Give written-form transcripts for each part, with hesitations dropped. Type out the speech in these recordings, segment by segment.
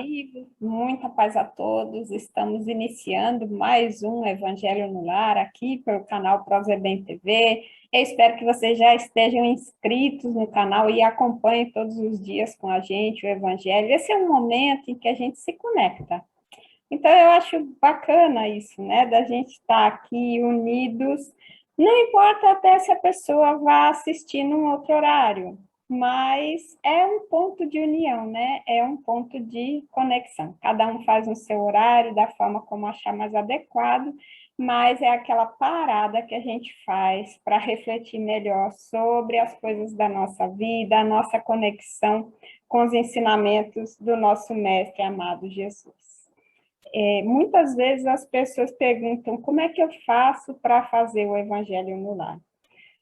amigos, muita paz a todos. Estamos iniciando mais um Evangelho no Lar aqui pelo canal Prozebem TV. Eu espero que vocês já estejam inscritos no canal e acompanhem todos os dias com a gente o Evangelho. Esse é um momento em que a gente se conecta. Então, eu acho bacana isso, né? Da gente estar aqui unidos. Não importa até se a pessoa vai assistir num outro horário, mas é um ponto de união, né? É um ponto de conexão. Cada um faz no seu horário, da forma como achar mais adequado, mas é aquela parada que a gente faz para refletir melhor sobre as coisas da nossa vida, a nossa conexão com os ensinamentos do nosso Mestre amado Jesus. Muitas vezes as pessoas perguntam como é que eu faço para fazer o Evangelho no Lar.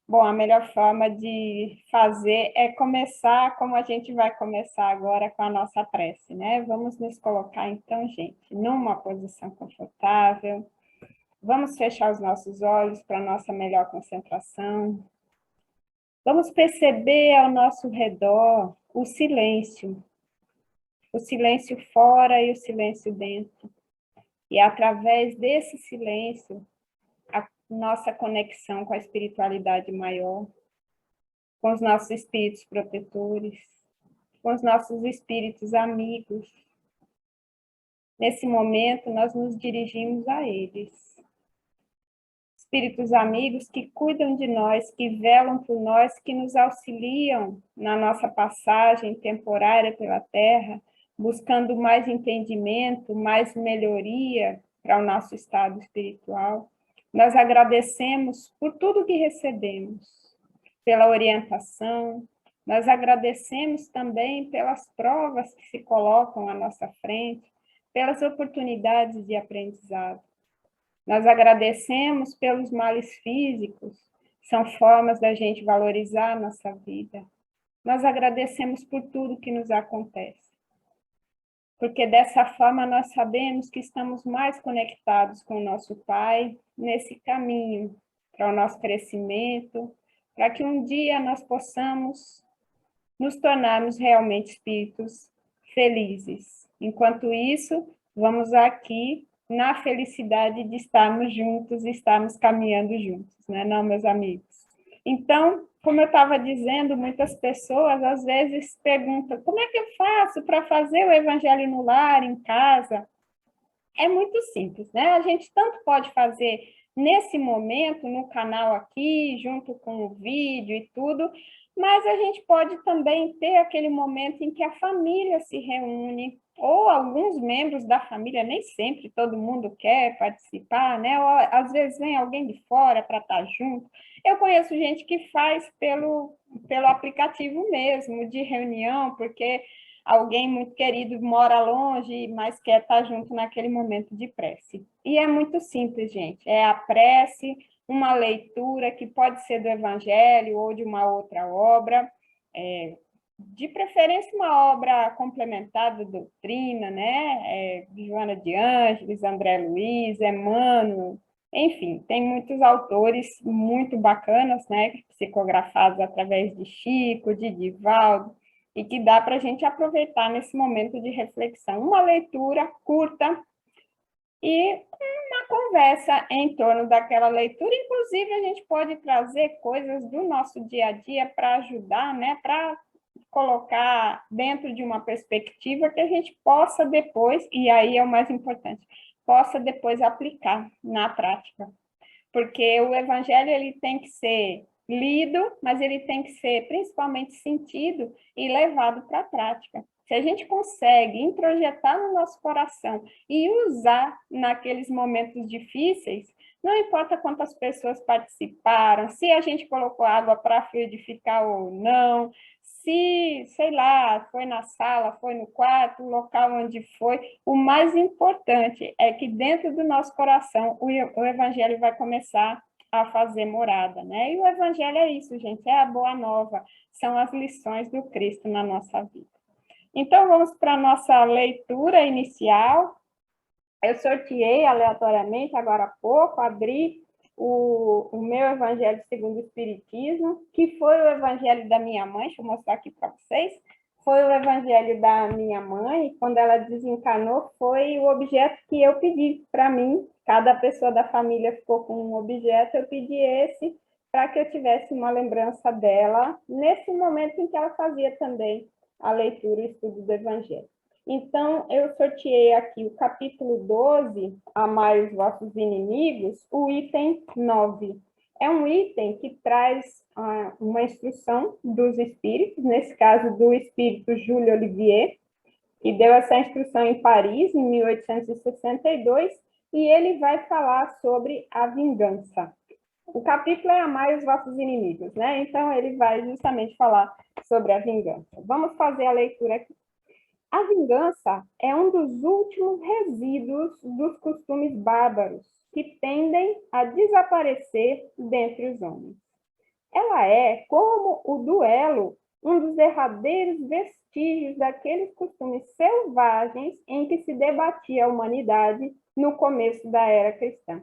Bom, a melhor forma de fazer é começar como a gente vai começar agora com a nossa prece, né? Vamos nos colocar, então, gente, numa posição confortável. Vamos fechar os nossos olhos para a nossa melhor concentração. Vamos perceber ao nosso redor o silêncio fora e o silêncio dentro. E através desse silêncio, a nossa conexão com a espiritualidade maior, com os nossos espíritos protetores, com os nossos espíritos amigos. Nesse momento, nós nos dirigimos a eles. Espíritos amigos que cuidam de nós, que velam por nós, que nos auxiliam na nossa passagem temporária pela Terra, buscando mais entendimento, mais melhoria para o nosso estado espiritual. Nós agradecemos por tudo que recebemos, pela orientação, nós agradecemos também pelas provas que se colocam à nossa frente, pelas oportunidades de aprendizado. Nós agradecemos pelos males físicos, são formas da gente valorizar a nossa vida. Nós agradecemos por tudo que nos acontece, porque dessa forma nós sabemos que estamos mais conectados com o nosso Pai nesse caminho para o nosso crescimento, para que um dia nós possamos nos tornarmos realmente espíritos felizes. Enquanto isso, vamos aqui na felicidade de estarmos juntos e estarmos caminhando juntos, né, não, meus amigos? Então, como eu estava dizendo, muitas pessoas às vezes perguntam, como é que eu faço para fazer o Evangelho no Lar, em casa? É muito simples, né? A gente tanto pode fazer nesse momento, no canal aqui, junto com o vídeo e tudo, mas a gente pode também ter aquele momento em que a família se reúne, ou alguns membros da família, nem sempre todo mundo quer participar, né? Ou, às vezes vem alguém de fora para estar junto. Eu conheço gente que faz pelo aplicativo mesmo, de reunião, porque alguém muito querido mora longe, mas quer estar junto naquele momento de prece. E é muito simples, gente. É a prece, uma leitura que pode ser do Evangelho ou de uma outra obra, de preferência uma obra complementar da doutrina, né? Joana de Ângeles, André Luiz, Emmanuel, enfim, tem muitos autores muito bacanas, né? Psicografados através de Chico, de Divaldo, e que dá para a gente aproveitar nesse momento de reflexão. Uma leitura curta e uma conversa em torno daquela leitura. Inclusive, a gente pode trazer coisas do nosso dia a dia para ajudar, né? Para colocar dentro de uma perspectiva que a gente possa depois, e aí é o mais importante, possa depois aplicar na prática. Porque o Evangelho ele tem que ser lido, mas ele tem que ser principalmente sentido e levado para a prática. Se a gente consegue introjetar no nosso coração e usar naqueles momentos difíceis, não importa quantas pessoas participaram, se a gente colocou água para fluidificar ou não, se, sei lá, foi na sala, foi no quarto, o local onde foi, o mais importante é que dentro do nosso coração o Evangelho vai começar a fazer morada, né? E o Evangelho é isso, gente, é a boa nova, são as lições do Cristo na nossa vida. Então, vamos para a nossa leitura inicial. Eu sorteei aleatoriamente, agora há pouco, abri o meu Evangelho segundo o Espiritismo, que foi o Evangelho da minha mãe, deixa eu mostrar aqui para vocês. foi o evangelho da minha mãe, quando ela desencarnou, foi o objeto que eu pedi para mim. Cada pessoa da família ficou com um objeto, eu pedi esse para que eu tivesse uma lembrança dela, nesse momento em que ela fazia também a leitura e o estudo do evangelho. Então, eu sorteei aqui o capítulo 12, Amai os vossos inimigos, o item 9. É um item que traz uma instrução dos espíritos, nesse caso do espírito Júlio Olivier, que deu essa instrução em Paris, em 1862, e ele vai falar sobre a vingança. O capítulo é Amai os vossos inimigos, né? Então, ele vai justamente falar sobre a vingança. Vamos fazer a leitura aqui. A vingança é um dos últimos resíduos dos costumes bárbaros que tendem a desaparecer dentre os homens. Ela é, como o duelo, um dos derradeiros vestígios daqueles costumes selvagens em que se debatia a humanidade no começo da era cristã.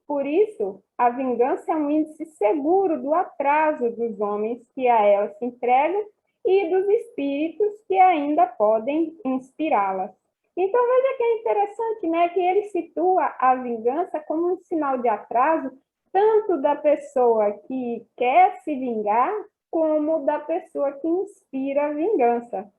Por isso, a vingança é um índice seguro do atraso dos homens que a ela se entregam e dos espíritos que ainda podem inspirá-las. Então, veja que é interessante, né, que ele situa a vingança como um sinal de atraso, tanto da pessoa que quer se vingar, como da pessoa que inspira a vingança.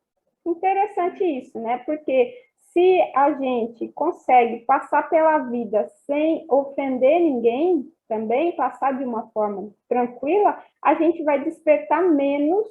Interessante isso, né? Porque se a gente consegue passar pela vida sem ofender ninguém, também passar de uma forma tranquila, a gente vai despertar menos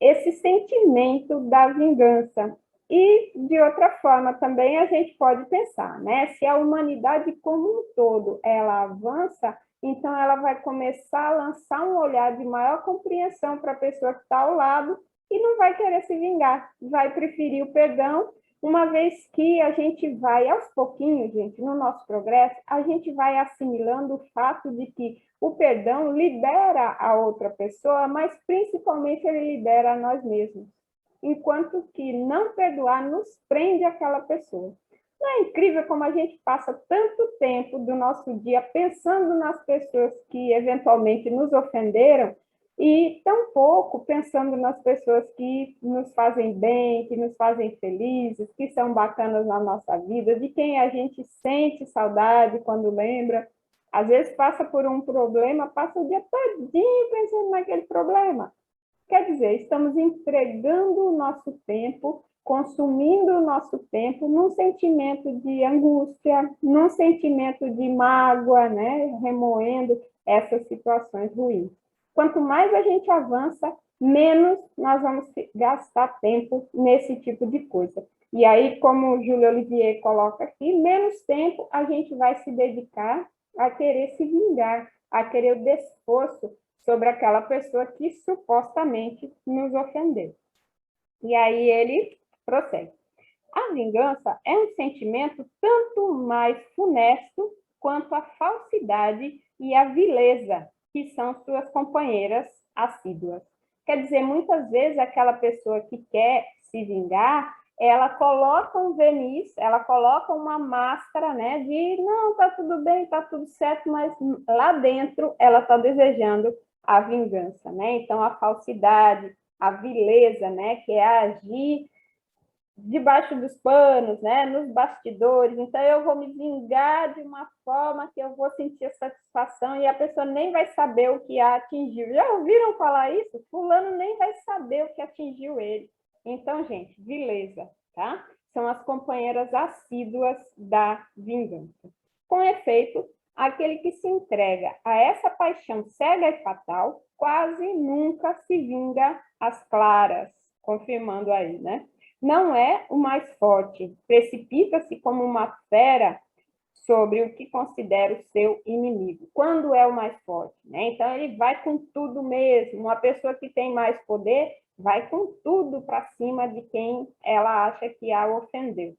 esse sentimento da vingança. E, de outra forma, também a gente pode pensar, né? Se a humanidade como um todo, ela avança, então ela vai começar a lançar um olhar de maior compreensão para a pessoa que está ao lado e não vai querer se vingar, vai preferir o perdão, uma vez que a gente vai, aos pouquinhos, gente, no nosso progresso, a gente vai assimilando o fato de que o perdão libera a outra pessoa, mas principalmente ele libera a nós mesmos. Enquanto que não perdoar nos prende àquela pessoa. Não é incrível como a gente passa tanto tempo do nosso dia pensando nas pessoas que eventualmente nos ofenderam e tão pouco pensando nas pessoas que nos fazem bem, que nos fazem felizes, que são bacanas na nossa vida, de quem a gente sente saudade quando lembra. Às vezes passa por um problema, passa o dia todinho pensando naquele problema. Quer dizer, estamos entregando o nosso tempo, consumindo o nosso tempo num sentimento de angústia, num sentimento de mágoa, né? Remoendo essas situações ruins. Quanto mais a gente avança, menos nós vamos gastar tempo nesse tipo de coisa. E aí, como o Júlio Olivier coloca aqui, menos tempo a gente vai se dedicar a querer se vingar, a querer o desforço sobre aquela pessoa que supostamente nos ofendeu. E aí ele prossegue. A vingança é um sentimento tanto mais funesto quanto a falsidade e a vileza, que são suas companheiras assíduas. Quer dizer, muitas vezes aquela pessoa que quer se vingar, ela coloca um verniz, ela coloca uma máscara, né, de não, tá tudo bem, tá tudo certo, mas lá dentro ela está desejando a vingança, né? Então a falsidade, a vileza, né, que é agir debaixo dos panos, né, nos bastidores. Então eu vou me vingar de uma forma que eu vou sentir satisfação e a pessoa nem vai saber o que a atingiu. Já ouviram falar isso? Fulano nem vai saber o que atingiu ele. Então, gente, vileza, tá? São as companheiras assíduas da vingança. Com efeito, aquele que se entrega a essa paixão cega e fatal quase nunca se vinga às claras, confirmando aí, né? Não é o mais forte, precipita-se como uma fera sobre o que considera o seu inimigo. Quando é o mais forte, né? Então ele vai com tudo mesmo. Uma pessoa que tem mais poder vai com tudo para cima de quem ela acha que a ofendeu.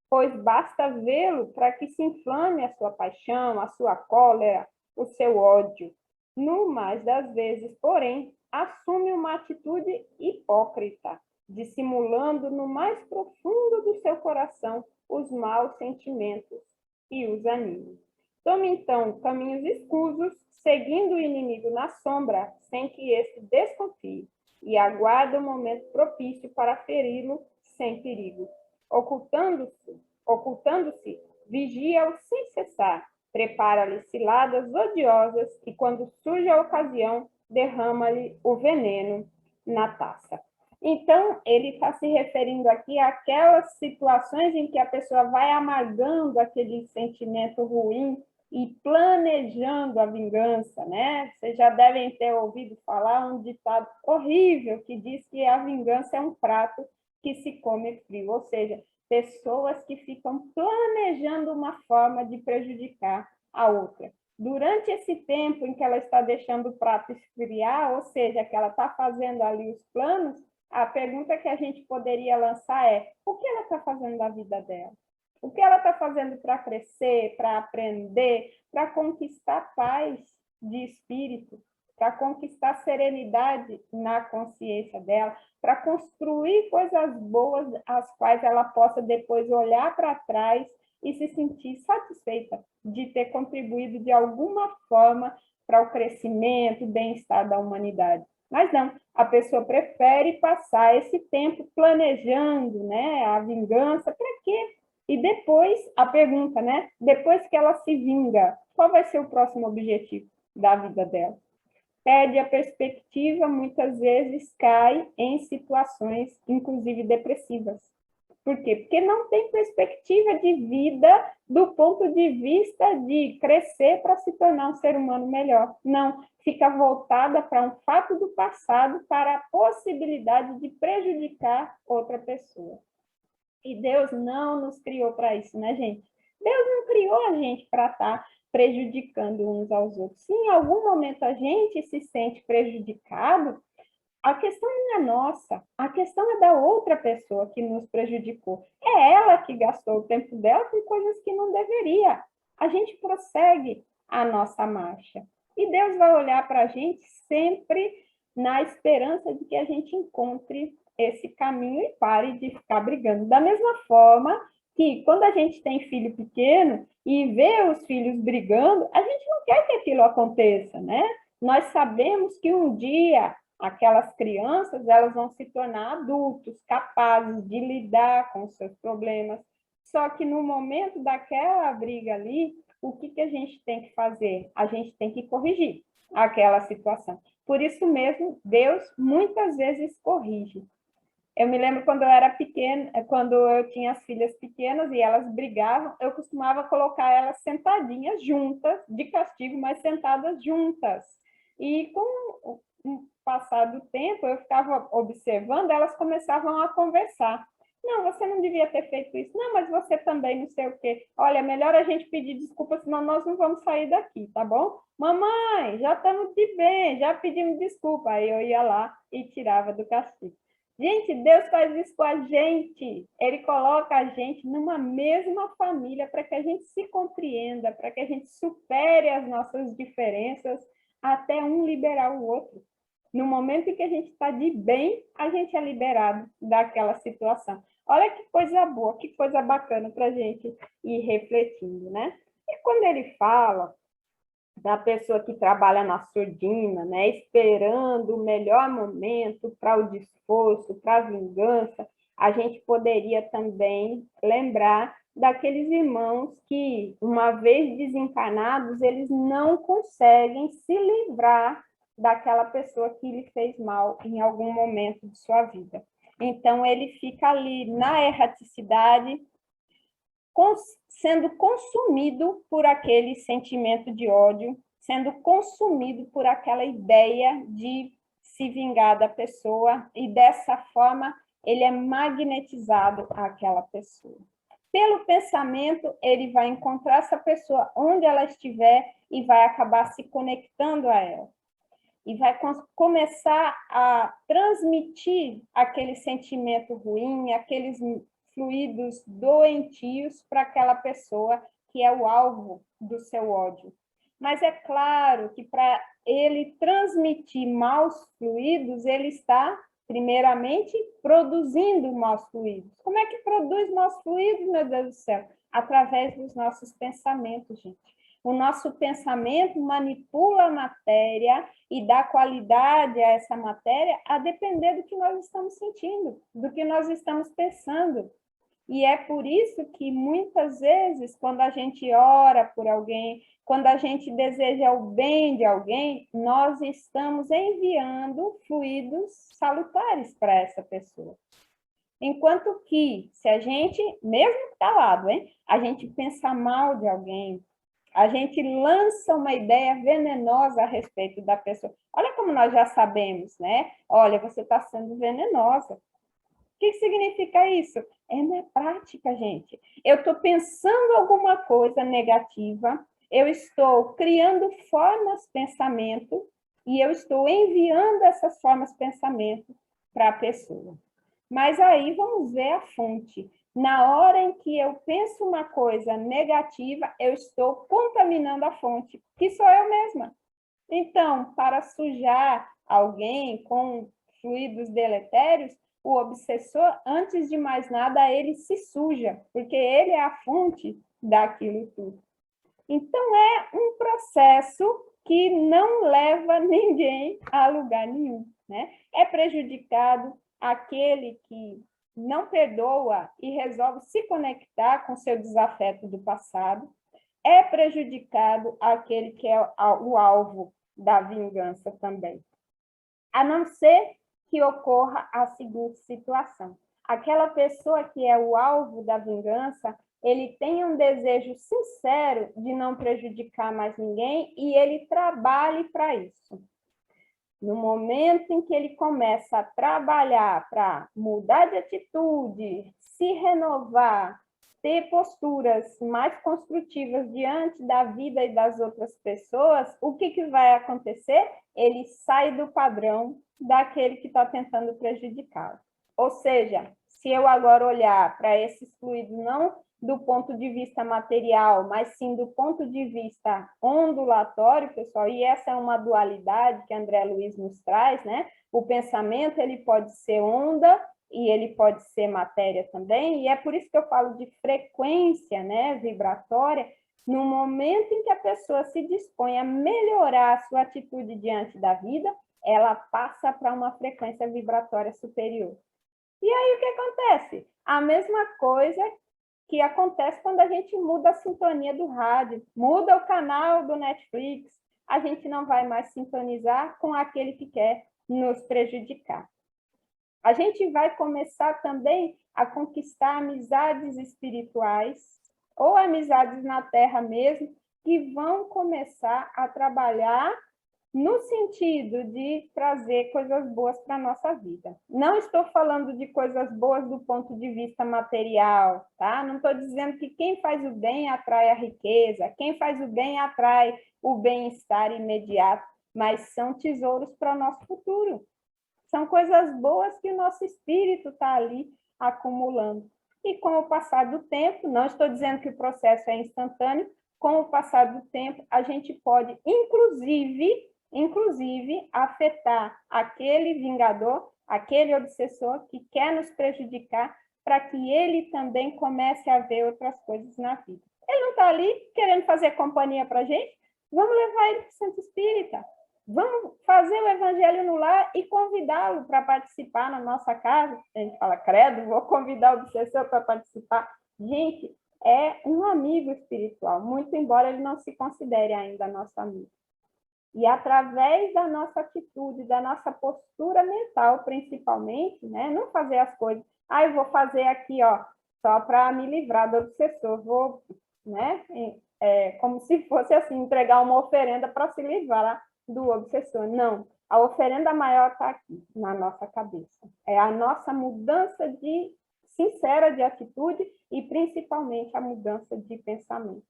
Pois basta vê-lo para que se inflame a sua paixão, a sua cólera, o seu ódio. No mais das vezes, porém, assume uma atitude hipócrita, dissimulando no mais profundo do seu coração os maus sentimentos e os anima. Tome, então, caminhos escusos, seguindo o inimigo na sombra, sem que este desconfie. e aguarda o momento propício para feri-lo sem perigo. Ocultando-se, vigia-o sem cessar, prepara-lhe ciladas odiosas e, quando surge a ocasião, derrama-lhe o veneno na taça. Então, ele está se referindo aqui àquelas situações em que a pessoa vai amargando aquele sentimento ruim e planejando a vingança, né? Vocês já devem ter ouvido falar um ditado horrível que diz que a vingança é um prato que se come frio, ou seja, pessoas que ficam planejando uma forma de prejudicar a outra. Durante esse tempo em que ela está deixando o prato esfriar, ou seja, que ela está fazendo ali os planos, a pergunta que a gente poderia lançar é: o que ela está fazendo da vida dela? O que ela está fazendo para crescer, para aprender, para conquistar paz de espírito, para conquistar serenidade na consciência dela, para construir coisas boas, as quais ela possa depois olhar para trás e se sentir satisfeita de ter contribuído de alguma forma para o crescimento e bem-estar da humanidade. Mas não, a pessoa prefere passar esse tempo planejando, né, a vingança. Para quê? E depois, a pergunta, né? Depois que ela se vinga, qual vai ser o próximo objetivo da vida dela? Perde a perspectiva, muitas vezes cai em situações, inclusive depressivas. Por quê? Porque não tem perspectiva de vida do ponto de vista de crescer para se tornar um ser humano melhor. Não, fica voltada para um fato do passado, para a possibilidade de prejudicar outra pessoa. E Deus não nos criou para isso, né, gente? Deus não criou a gente para estar prejudicando uns aos outros. Se em algum momento a gente se sente prejudicado, a questão não é nossa, a questão é da outra pessoa que nos prejudicou. É ela que gastou o tempo dela com coisas que não deveria. A gente prossegue a nossa marcha. E Deus vai olhar para a gente sempre na esperança de que a gente encontre esse caminho e pare de ficar brigando. Da mesma forma que quando a gente tem filho pequeno e vê os filhos brigando, a gente não quer que aquilo aconteça, né? Nós sabemos que um dia aquelas crianças, elas vão se tornar adultos, capazes de lidar com os seus problemas. Só que no momento daquela briga ali, o que a gente tem que fazer? A gente tem que corrigir aquela situação. Por isso mesmo, Deus muitas vezes corrige. Eu me lembro quando eu era pequena, quando eu tinha as filhas pequenas e elas brigavam, eu costumava colocar elas sentadinhas juntas, de castigo, mas sentadas juntas. E com o passar do tempo, eu ficava observando, elas começavam a conversar. Não, você não devia ter feito isso. Não, mas você também, não sei o quê. Olha, melhor a gente pedir desculpa, senão nós não vamos sair daqui, tá bom? Mamãe, já estamos de bem, já pedimos desculpa. Aí eu ia lá e tirava do castigo. Gente, Deus faz isso com a gente. Ele coloca a gente numa mesma família para que a gente se compreenda, para que a gente supere as nossas diferenças até um liberar o outro. No momento em que a gente está de bem, a gente é liberado daquela situação. Olha que coisa boa, que coisa bacana para a gente ir refletindo, né? E quando ele fala da pessoa que trabalha na surdina, né, esperando o melhor momento para o desforço, para a vingança, a gente poderia também lembrar daqueles irmãos que, uma vez desencarnados, eles não conseguem se livrar daquela pessoa que lhe fez mal em algum momento de sua vida. Então, ele fica ali na erraticidade, sendo consumido por aquele sentimento de ódio, sendo consumido por aquela ideia de se vingar da pessoa, e dessa forma ele é magnetizado àquela pessoa. Pelo pensamento, ele vai encontrar essa pessoa onde ela estiver e vai acabar se conectando a ela. E vai começar a transmitir aquele sentimento ruim, aqueles fluidos doentios para aquela pessoa que é o alvo do seu ódio. Mas é claro que para ele transmitir maus fluidos, ele está, primeiramente, produzindo maus fluidos. Como é que produz maus fluidos, meu Deus do céu? Através dos nossos pensamentos, gente. O nosso pensamento manipula a matéria e dá qualidade a essa matéria a depender do que nós estamos sentindo, do que nós estamos pensando. E é por isso que, muitas vezes, quando a gente ora por alguém, quando a gente deseja o bem de alguém, nós estamos enviando fluidos salutares para essa pessoa. Enquanto que, se a gente, mesmo calado, a gente pensa mal de alguém, a gente lança uma ideia venenosa a respeito da pessoa. Olha como nós já sabemos, né? Olha, você está sendo venenosa. O que significa isso? É na prática, gente. Eu estou pensando alguma coisa negativa, eu estou criando formas de pensamento e eu estou enviando essas formas de pensamento para a pessoa. Mas aí vamos ver a fonte. Na hora em que eu penso uma coisa negativa, eu estou contaminando a fonte, que sou eu mesma. Então, para sujar alguém com fluidos deletérios, o obsessor, antes de mais nada, ele se suja, porque ele é a fonte daquilo tudo. Então, é um processo que não leva ninguém a lugar nenhum, né? É prejudicado aquele que não perdoa e resolve se conectar com seu desafeto do passado, é prejudicado aquele que é o alvo da vingança também. A não ser que ocorra a seguinte situação. Aquela pessoa que é o alvo da vingança, ele tem um desejo sincero de não prejudicar mais ninguém e ele trabalhe para isso. No momento em que ele começa a trabalhar para mudar de atitude, se renovar, ter posturas mais construtivas diante da vida e das outras pessoas, o que vai acontecer? Ele sai do padrão daquele que está tentando prejudicá-lo. Ou seja, se eu agora olhar para esses fluidos não do ponto de vista material, mas sim do ponto de vista ondulatório, pessoal, e essa é uma dualidade que André Luiz nos traz, né? O pensamento, ele pode ser onda e ele pode ser matéria também, e é por isso que eu falo de frequência, né, vibratória, no momento em que a pessoa se dispõe a melhorar a sua atitude diante da vida, ela passa para uma frequência vibratória superior. E aí o que acontece? A mesma coisa que acontece quando a gente muda a sintonia do rádio, muda o canal do Netflix, a gente não vai mais sintonizar com aquele que quer nos prejudicar. A gente vai começar também a conquistar amizades espirituais ou amizades na Terra mesmo, que vão começar a trabalhar no sentido de trazer coisas boas para a nossa vida. Não estou falando de coisas boas do ponto de vista material, tá? Não estou dizendo que quem faz o bem atrai a riqueza, quem faz o bem atrai o bem-estar imediato, mas são tesouros para o nosso futuro. São coisas boas que o nosso espírito está ali acumulando. E com o passar do tempo, não estou dizendo que o processo é instantâneo, com o passar do tempo, a gente pode, inclusive afetar aquele vingador, aquele obsessor que quer nos prejudicar, para que ele também comece a ver outras coisas na vida. Ele não está ali querendo fazer companhia para a gente? Vamos levar ele para o centro espírita. Vamos fazer o evangelho no lar e convidá-lo para participar na nossa casa. A gente fala, credo, vou convidar o obsessor para participar. Gente, é um amigo espiritual, muito embora ele não se considere ainda nosso amigo. E através da nossa atitude, da nossa postura mental, principalmente, né? Não fazer as coisas, eu vou fazer aqui, ó, só para me livrar do obsessor, vou, né? Como se fosse assim, entregar uma oferenda para se livrar do obsessor. Não, a oferenda maior está aqui, na nossa cabeça. É a nossa mudança sincera de atitude e principalmente a mudança de pensamento.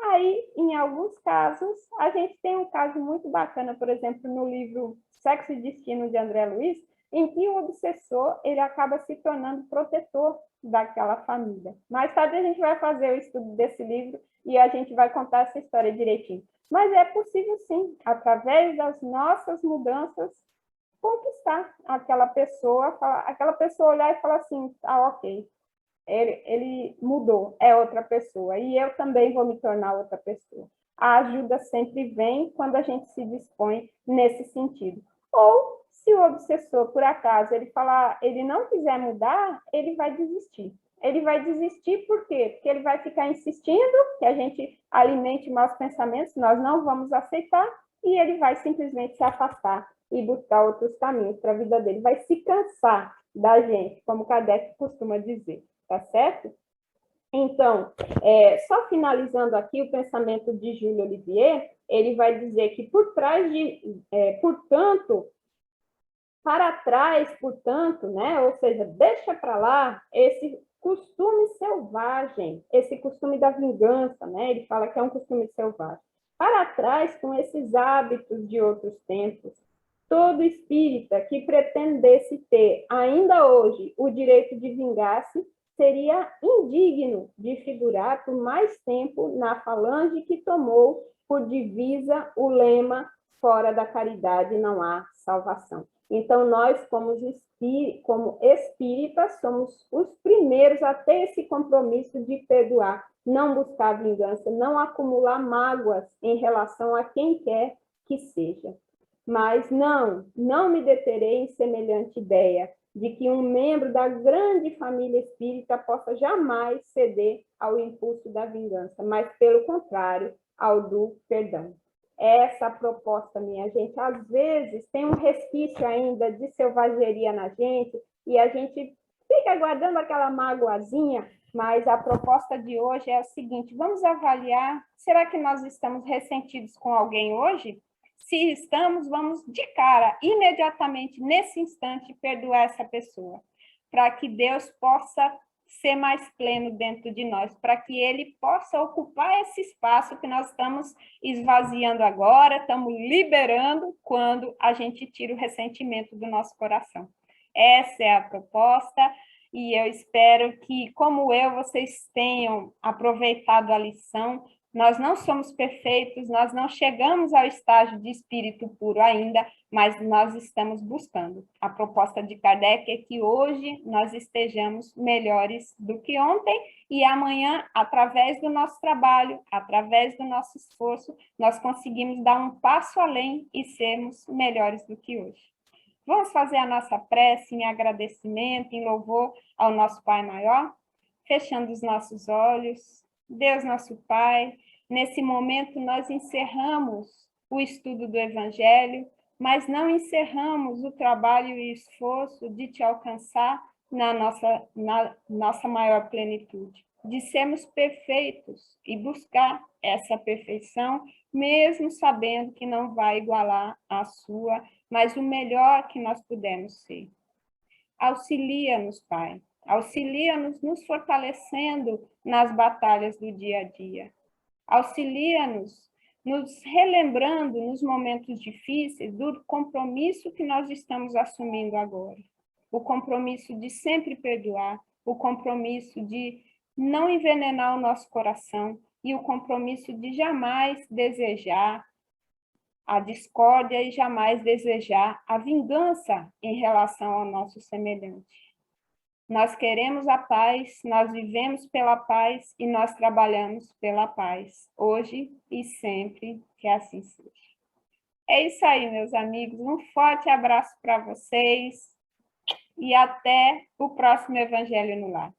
Aí, em alguns casos, a gente tem um caso muito bacana, por exemplo, no livro Sexo e Destino, de André Luiz, em que o obsessor ele acaba se tornando protetor daquela família. Mais tarde a gente vai fazer o estudo desse livro e a gente vai contar essa história direitinho. Mas é possível, sim, através das nossas mudanças, conquistar aquela pessoa olhar e falar assim, ok, ele mudou, é outra pessoa, e eu também vou me tornar outra pessoa. a ajuda sempre vem quando a gente se dispõe nesse sentido. Ou, se o obsessor, por acaso, ele não quiser mudar, ele vai desistir. Ele vai desistir por quê? Porque ele vai ficar insistindo que a gente alimente maus pensamentos, nós não vamos aceitar, e ele vai simplesmente se afastar e buscar outros caminhos para a vida dele. Vai se cansar da gente, como Kardec costuma dizer, tá certo? Então, só finalizando aqui o pensamento de Júlio Olivier, ele vai dizer que por trás de, portanto, para trás, portanto, né, ou seja, deixa para lá esse costume selvagem, esse costume da vingança, né, ele fala que é um costume selvagem. Para trás, com esses hábitos de outros tempos, todo espírita que pretendesse ter, ainda hoje, o direito de vingar-se, seria indigno de figurar por mais tempo na falange que tomou por divisa o lema fora da caridade não há salvação. Então, nós, como espíritas, somos os primeiros a ter esse compromisso de perdoar, não buscar vingança, não acumular mágoas em relação a quem quer que seja. Mas não me deterei em semelhante ideia de que um membro da grande família espírita possa jamais ceder ao impulso da vingança, mas, pelo contrário, ao do perdão. Essa proposta, minha gente, às vezes tem um resquício ainda de selvageria na gente e a gente fica guardando aquela magoazinha, mas a proposta de hoje é a seguinte: vamos avaliar, será que nós estamos ressentidos com alguém hoje? Se estamos, vamos de cara, imediatamente, nesse instante, perdoar essa pessoa, para que Deus possa ser mais pleno dentro de nós, para que ele possa ocupar esse espaço que nós estamos esvaziando agora, estamos liberando quando a gente tira o ressentimento do nosso coração. Essa é a proposta, e eu espero que, como eu, vocês tenham aproveitado a lição. Nós não somos perfeitos, nós não chegamos ao estágio de espírito puro ainda, mas nós estamos buscando. A proposta de Kardec é que hoje nós estejamos melhores do que ontem e amanhã, através do nosso trabalho, através do nosso esforço, nós conseguimos dar um passo além e sermos melhores do que hoje. Vamos fazer a nossa prece em agradecimento, em louvor ao nosso Pai Maior? Fechando os nossos olhos. Deus, nosso Pai, nesse momento nós encerramos o estudo do Evangelho, mas não encerramos o trabalho e esforço de te alcançar na nossa maior plenitude, de sermos perfeitos e buscar essa perfeição, mesmo sabendo que não vai igualar a sua, mas o melhor que nós pudermos ser. Auxilia-nos, Pai. Auxilia-nos nos fortalecendo nas batalhas do dia a dia. Auxilia-nos nos relembrando nos momentos difíceis do compromisso que nós estamos assumindo agora. O compromisso de sempre perdoar, o compromisso de não envenenar o nosso coração e o compromisso de jamais desejar a discórdia e jamais desejar a vingança em relação ao nosso semelhante. Nós queremos a paz, nós vivemos pela paz e nós trabalhamos pela paz, hoje e sempre, que assim seja. É isso aí, meus amigos. Um forte abraço para vocês e até o próximo Evangelho no Lar.